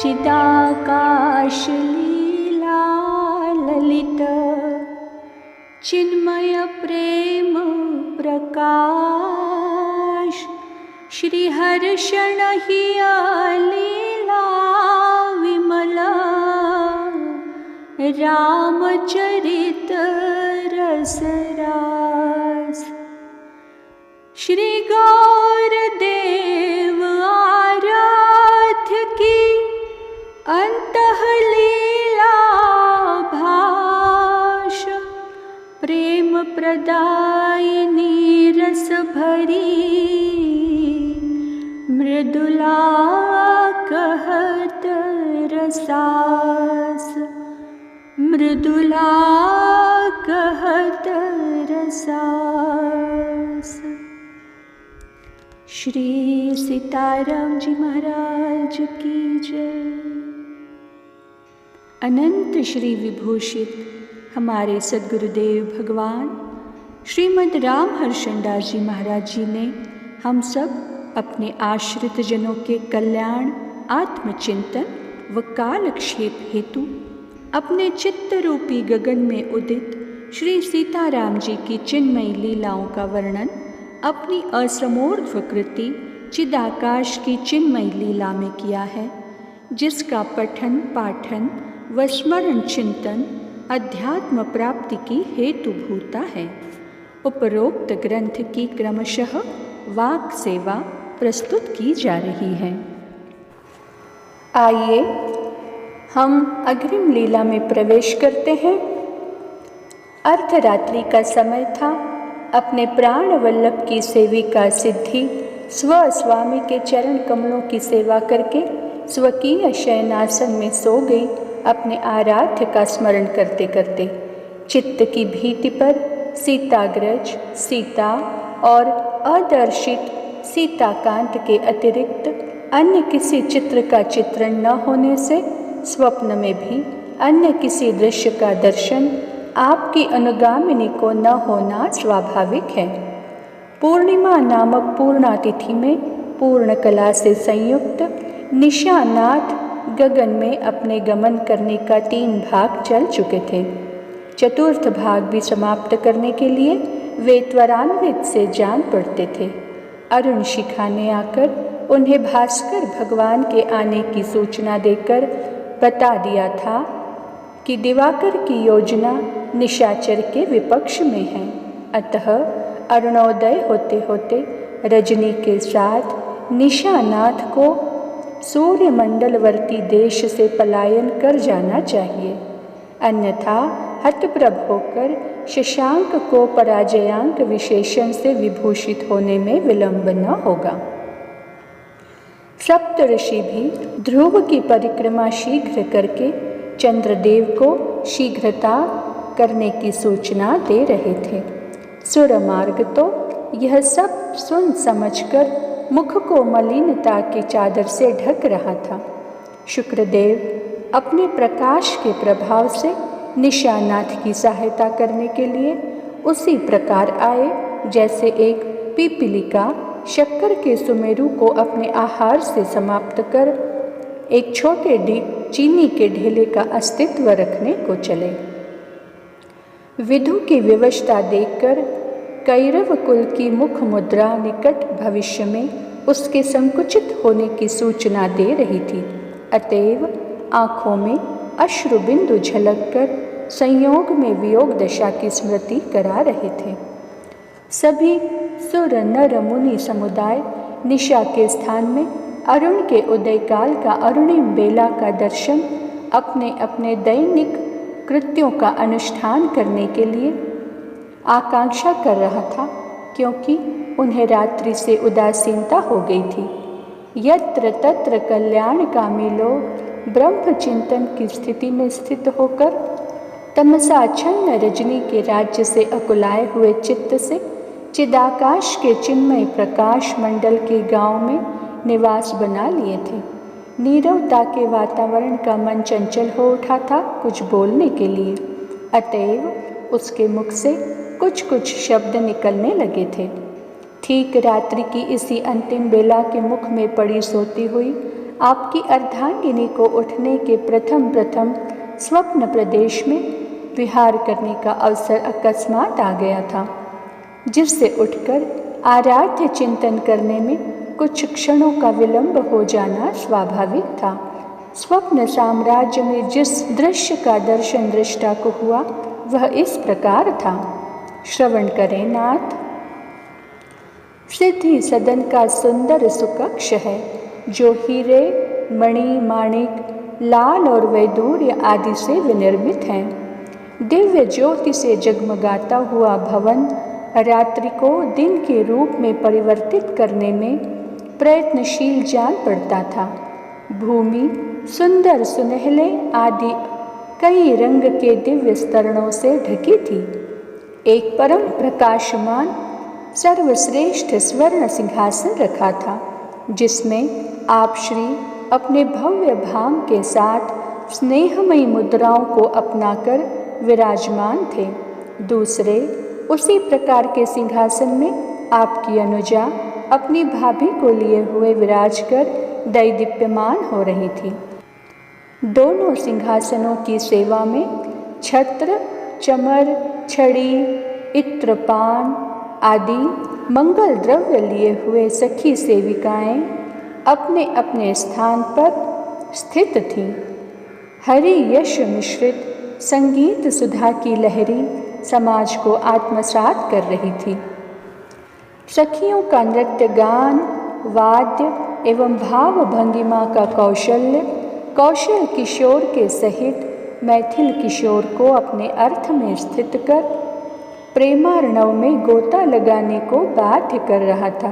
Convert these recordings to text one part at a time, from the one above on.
चिदाकाश लीला ललित चिन्मय प्रेम प्रकाश श्रीहर्षण हिया लीला विमला रामचरित रसरास श्री गौरदेव आराध्य की अंतःलीला भाष प्रेम प्रदायिनी रस भरी मृदुला कहत रसास मृदुला कहत रसास। श्री सीताराम जी महाराज की जय। अनंत श्री विभूषित हमारे सद्गुरुदेव भगवान श्रीमद् राम हर्षणदास जी महाराज जी ने हम सब अपने आश्रित जनों के कल्याण, आत्मचिंतन व कालक्षेप हेतु अपने चित्त रूपी गगन में उदित श्री सीताराम जी की चिन्मयी लीलाओं का वर्णन अपनी असमोर्ध्व कृति चिदाकाश की चिन्मयी लीला में किया है, जिसका पठन पाठन व स्मरण चिंतन अध्यात्म प्राप्ति की हेतुभूता है। उपरोक्त ग्रंथ की क्रमशः वाक सेवा प्रस्तुत की जा रही है। आइए हम अग्रिम लीला में प्रवेश करते हैं। अर्धरात्रि का समय था। अपने प्राण वल्लभ की सेविका सिद्धि स्वामी के चरण कमलों की सेवा करके स्वकीय शयनासन में सो गई। अपने आराध्य का स्मरण करते करते चित्त की भीति पर सीताग्रज, सीता और अदर्शित सीताकांत के अतिरिक्त अन्य किसी चित्र का चित्रण न होने से स्वप्न में भी अन्य किसी दृश्य का दर्शन आपकी अनुगामिनी को न होना स्वाभाविक है। पूर्णिमा नामक पूर्णातिथि में पूर्ण कला से संयुक्त निशानाथ गगन में अपने गमन करने का 3 भाग चल चुके थे। चतुर्थ भाग भी समाप्त करने के लिए वे त्वरान्वित से जान पड़ते थे। अरुण शिखा ने आकर उन्हें भास्कर भगवान के आने की सूचना देकर बता दिया था कि दिवाकर की योजना निशाचर के विपक्ष में है। अतः अरुणोदय होते होते रजनी के साथ निशानाथ को सूर्यमंडलवर्ती देश से पलायन कर जाना चाहिए, अन्यथा हतप्रभ होकर शशांक को पराजयांक विशेषण से विभूषित होने में विलंब न होगा। सप्तऋषि भी ध्रुव की परिक्रमा शीघ्र करके चंद्रदेव को शीघ्रता करने की सूचना दे रहे थे। सुरमार्ग तो यह सब सुन समझकर मुख को मलिनता की चादर से ढक रहा था। शुक्रदेव अपने प्रकाश के प्रभाव से निशानाथ की सहायता करने के लिए उसी प्रकार आए जैसे एक पीपीलिका शक्कर के सुमेरु को अपने आहार से समाप्त कर एक छोटे चीनी के ढेले का अस्तित्व रखने को चले। विधु की विवशता देखकर कैरव कुल की मुख मुद्रा निकट भविष्य में उसके संकुचित होने की सूचना दे रही थी। अतएव आँखों में अश्रु बिंदु झलककर संयोग में वियोग दशा की स्मृति करा रहे थे। सभी सुर नर मुनि समुदाय निशा के स्थान में अरुण के उदय काल का अरुणिम बेला का दर्शन अपने अपने दैनिक कृत्यों का अनुष्ठान करने के लिए आकांक्षा कर रहा था, क्योंकि उन्हें रात्रि से उदासीनता हो गई थी। यत्र तत्र कल्याणकामी लोग ब्रह्म चिंतन की स्थिति में स्थित होकर तमसाच्छन्न रजनी के राज्य से अकुलाए हुए चित्त से चिदाकाश के चिन्मय प्रकाश मंडल के गांव में निवास बना लिए थे। नीरवता के वातावरण का मन चंचल हो उठा था कुछ बोलने के लिए, अतएव उसके मुख से कुछ कुछ शब्द निकलने लगे थे। ठीक रात्रि की इसी अंतिम बेला के मुख में पड़ी सोती हुई आपकी अर्धांगिनी को उठने के प्रथम स्वप्न प्रदेश में विहार करने का अवसर अकस्मात आ गया था, जिससे उठकर आराध्य चिंतन करने में कुछ क्षणों का विलंब हो जाना स्वाभाविक था। स्वप्न साम्राज्य में जिस दृश्य का दर्शन दृष्टा को हुआ वह इस प्रकार था। श्रवण करें नाथ। सिद्धि सदन का सुंदर सुकक्ष है, जो हीरे, मणि, माणिक, लाल और वैदूर्य आदि से विनिर्मित हैं। दिव्य ज्योति से जगमगाता हुआ भवन रात्रि को दिन के रूप में परिवर्तित करने में प्रयत्नशील जान पड़ता था। भूमि सुंदर सुनहले आदि कई रंग के दिव्य स्तरणों से ढकी थी। एक परम प्रकाशमान सर्वश्रेष्ठ स्वर्ण सिंहासन रखा था, जिसमें आप श्री अपने भव्य भाम के साथ स्नेहमयी मुद्राओं को अपनाकर विराजमान थे। दूसरे उसी प्रकार के सिंहासन में आपकी अनुजा अपनी भाभी को लिए हुए विराजकर दैदीप्यमान हो रही थी। दोनों सिंहासनों की सेवा में छत्र, चमर, छड़ी, इत्रपान आदि मंगल द्रव्य लिए हुए सखी सेविकाएं अपने अपने स्थान पर स्थित थीं। हरि यश मिश्रित संगीत सुधा की लहरी समाज को आत्मसात कर रही थी। सखियों का नृत्य, गान, वाद्य एवं भाव भंगिमा का कौशल किशोर के सहित मैथिल किशोर को अपने अर्थ में स्थित कर प्रेमार्णव में गोता लगाने को बाध्य कर रहा था।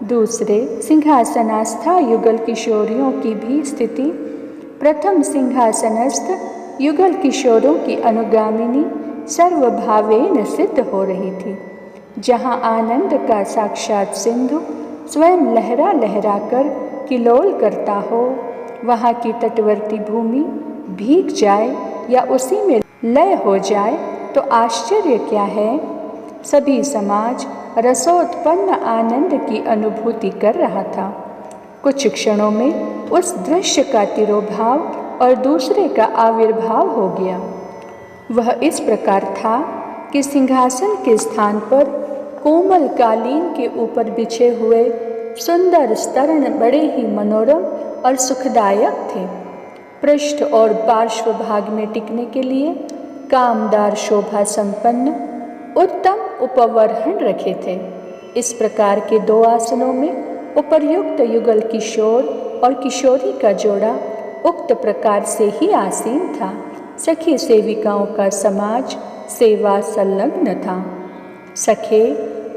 दूसरे सिंहासनास्था युगल किशोरियों की भी स्थिति प्रथम सिंहासनस्थ युगल किशोरों की अनुगामिनी सर्वभावेन सिद्ध हो रही थी। जहाँ आनंद का साक्षात सिंधु स्वयं लहरा लहरा कर किलोल करता हो, वहाँ की तटवर्ती भूमि भीग जाए या उसी में लय हो जाए तो आश्चर्य क्या है। सभी समाज रसोत्पन्न आनंद की अनुभूति कर रहा था। कुछ क्षणों में उस दृश्य का तिरोभाव और दूसरे का आविर्भाव हो गया। वह इस प्रकार था कि सिंहासन के स्थान पर कोमल कालीन के ऊपर बिछे हुए सुंदर स्तरण बड़े ही मनोरम और सुखदायक थे। पृष्ठ और पार्श्व भाग में टिकने के लिए कामदार शोभा संपन्न उत्तम उपवरहन रखे थे। इस प्रकार के दो आसनों में उपर्युक्त युगल किशोर और किशोरी का जोड़ा उक्त प्रकार से ही आसीन था। सखी सेविकाओं का समाज सेवा संलग्न था। सखे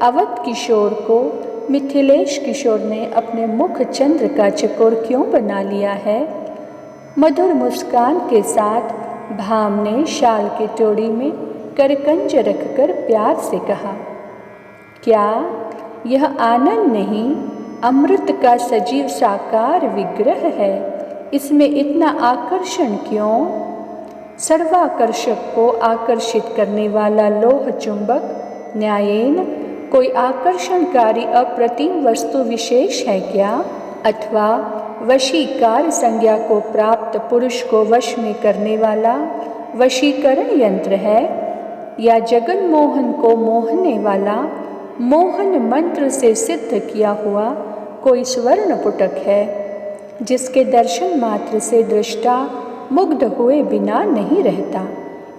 अवध किशोर को मिथिलेश किशोर ने अपने मुख चंद्र का चकोर क्यों बना लिया है? मधुर मुस्कान के साथ भाम ने शाल की टोड़ी में करकंज रखकर प्यार से कहा, क्या यह आनंद नहीं, अमृत का सजीव साकार विग्रह है? इसमें इतना आकर्षण क्यों? सर्वाकर्षक को आकर्षित करने वाला लोह चुंबक न्यायेन कोई आकर्षणकारी अप्रतिम वस्तु विशेष है क्या? अथवा वशीकार संज्ञा को प्राप्त पुरुष को वश में करने वाला वशीकरण यंत्र है? या जगन मोहन को मोहने वाला मोहन मंत्र से सिद्ध किया हुआ कोई स्वर्ण पुटक है, जिसके दर्शन मात्र से दृष्टा मुग्ध हुए बिना नहीं रहता?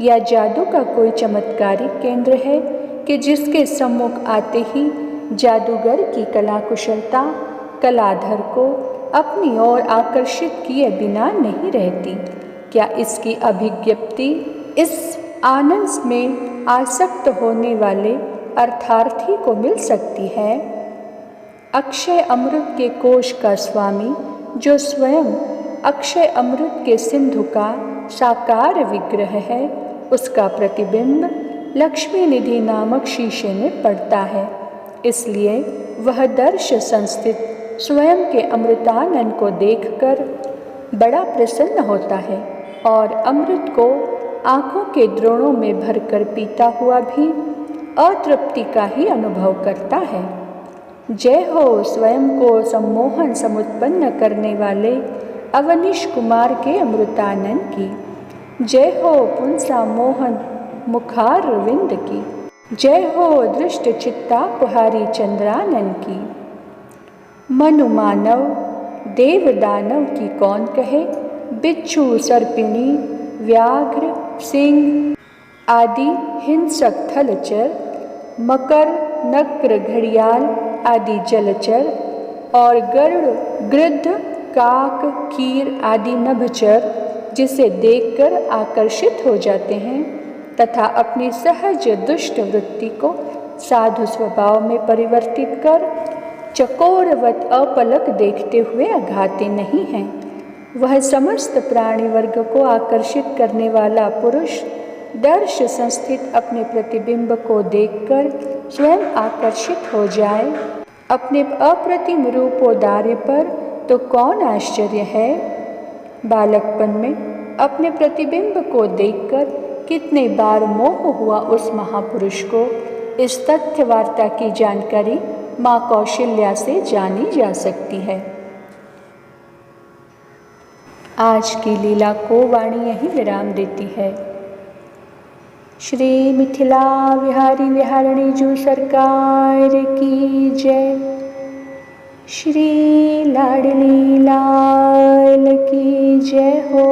या जादू का कोई चमत्कारिक केंद्र है कि जिसके सम्मुख आते ही जादूगर की कला कुशलता कलाधर को अपनी ओर आकर्षित किए बिना नहीं रहती? क्या इसकी अभिज्ञप्ति इस आनंद में आसक्त होने वाले अर्थार्थी को मिल सकती है? अक्षय अमृत के कोश का स्वामी, जो स्वयं अक्षय अमृत के सिंधु का साकार विग्रह है, उसका प्रतिबिंब लक्ष्मी निधि नामक शीशे में पड़ता है। इसलिए वह दर्श संस्थित स्वयं के अमृतानंद को देखकर बड़ा प्रसन्न होता है और अमृत को आँखों के द्रोणों में भरकर पीता हुआ भी अतृप्ति का ही अनुभव करता है। जय हो स्वयं को सम्मोहन समुत्पन्न करने वाले अवनीश कुमार के अमृतानंद की। जय हो पुंसा मोहन मुखारविंद की। जय हो दृष्ट चित्ता पुहारी चंद्रानन की। मनु मानव देव दानव की कौन कहे, बिच्छू सर्पिणी व्याघ्र सिंह आदि हिंसक थलचर, मकर नक्र घड़ियाल आदि जलचर, और गरुड़ गृध्र काक कीर आदि नभचर जिसे देखकर आकर्षित हो जाते हैं तथा अपनी सहज दुष्ट वृत्ति को साधु स्वभाव में परिवर्तित कर चकोरवत अपलक देखते हुए अघाते नहीं हैं, वह समस्त प्राणी वर्ग को आकर्षित करने वाला पुरुष दर्श संस्थित अपने प्रतिबिंब को देखकर स्वयं आकर्षित हो जाए अपने अप्रतिम रूपोदार्य पर, तो कौन आश्चर्य है। बालकपन में अपने प्रतिबिंब को देखकर कितने बार मोह हुआ उस महापुरुष को, इस तथ्य वार्ता की जानकारी माँ कौशल्या से जानी जा सकती है। आज की लीला को वाणी यही विराम देती है। श्री मिथिला विहारी विहारिणी जू सरकार की जय। श्री लाडली लाल की जय हो।